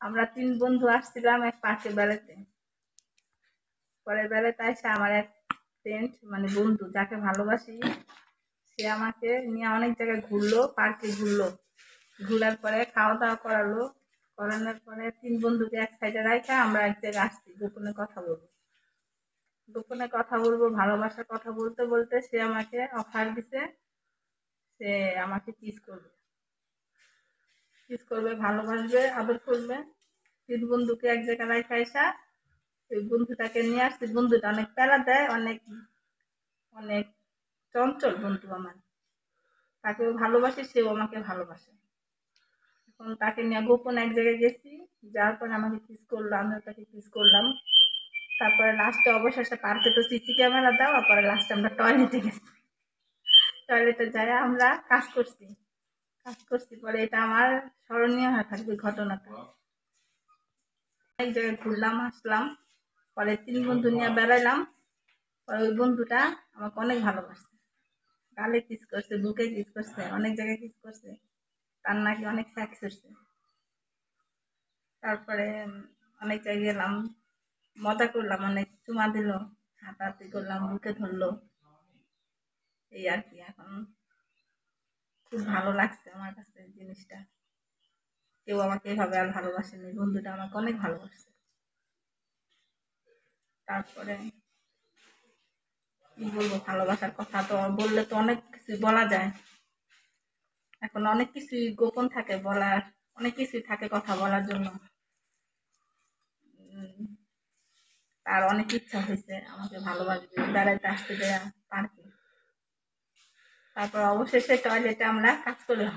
আমরা ৩ বন্ধু আসছিলাম এক পার্কে বেড়াতে। পরে বেড়াতে এসে আমার এক ফ্রেন্ড মানে বন্ধু যাকে ভালোবাসি, সে আমাকে নিয়ে অনেক জায়গায় ঘুরলো, পার্কে ঘুরলো। ঘুরার পরে খাওয়া-দাওয়া করালো। করানোর পরে ৩ বন্ধুকে এক সাইডে রাইখা আমরা এক জায়গায় আসছি গোপনে কথা বলবো। গোপনে কথা বলবো, ভালোবাসার কথা বলতে বলতে সে আমাকে অফার দিছে, সে আমাকে কিস করবে। কিস করবে, ভালোবাসবে, আদর করবে। ৩ বন্ধুকে এক জায়গায় রাইখা আইসা ওই বন্ধুটাকে নিয়ে আসছি। বন্ধুটা অনেক প্যারা দেয়, অনেক অনেক চঞ্চল বন্ধু আমার। তাকেও ভালোবাসি, সেও আমাকে ভালোবাসে। এখন তাকে নিয়ে গোপন এক জায়গায় গেছি, যাওয়ার পরে আমাকে কিস করলো, আমিও তাকে কিস করলাম। তারপরে লাস্টে অবশেষে পার্কে তো সিসি ক্যামেরা দেওয়া, পরে লাস্টে আমরা টয়লেটে গেছি। টয়লেটে যাই আমরা কাজ করছি পরে এটা আমার স্মরণীয় হয়ে থাকবে ঘটনাটা। এক জায়গায় ঘুরলাম, আসলাম, পরে ৩ বন্ধু নিয়ে বেড়াইলাম। পরে ওই বন্ধুটা আমাকে অনেক ভালোবাসে, গালে কিস করছে, বুকে কিস করছে, অনেক জায়গায় কিস করছে, তার নাকি অনেক সেক্স হচ্ছে। তারপরে অনেক জায়গায় গেলাম, মজা করলাম, অনেক চুমা দিল, হাতাহাতি করলাম, বুকে ধরলো, এই আর কি। এখন খুব ভালো লাগছে আমার কাছে জিনিসটা। কেউ আমাকে এভাবে আর ভালোবাসেনি, বন্ধুটা আমাকে অনেক ভালোবাসে। তারপরে কি বলবো, ভালোবাসার কথা তো বললে তো অনেক কিছু বলা যায়। এখন অনেক কিছুই গোপন থাকে বলার, অনেক কিছুই থাকে কথা বলার জন্য। উম, তার অনেক ইচ্ছা হয়েছে আমাকে ভালোবাসবে, বেড়াইতে আসতে দেয়া পার্কে। তারপর অবশেষে টয়লেটে আমরা কাজ করলাম।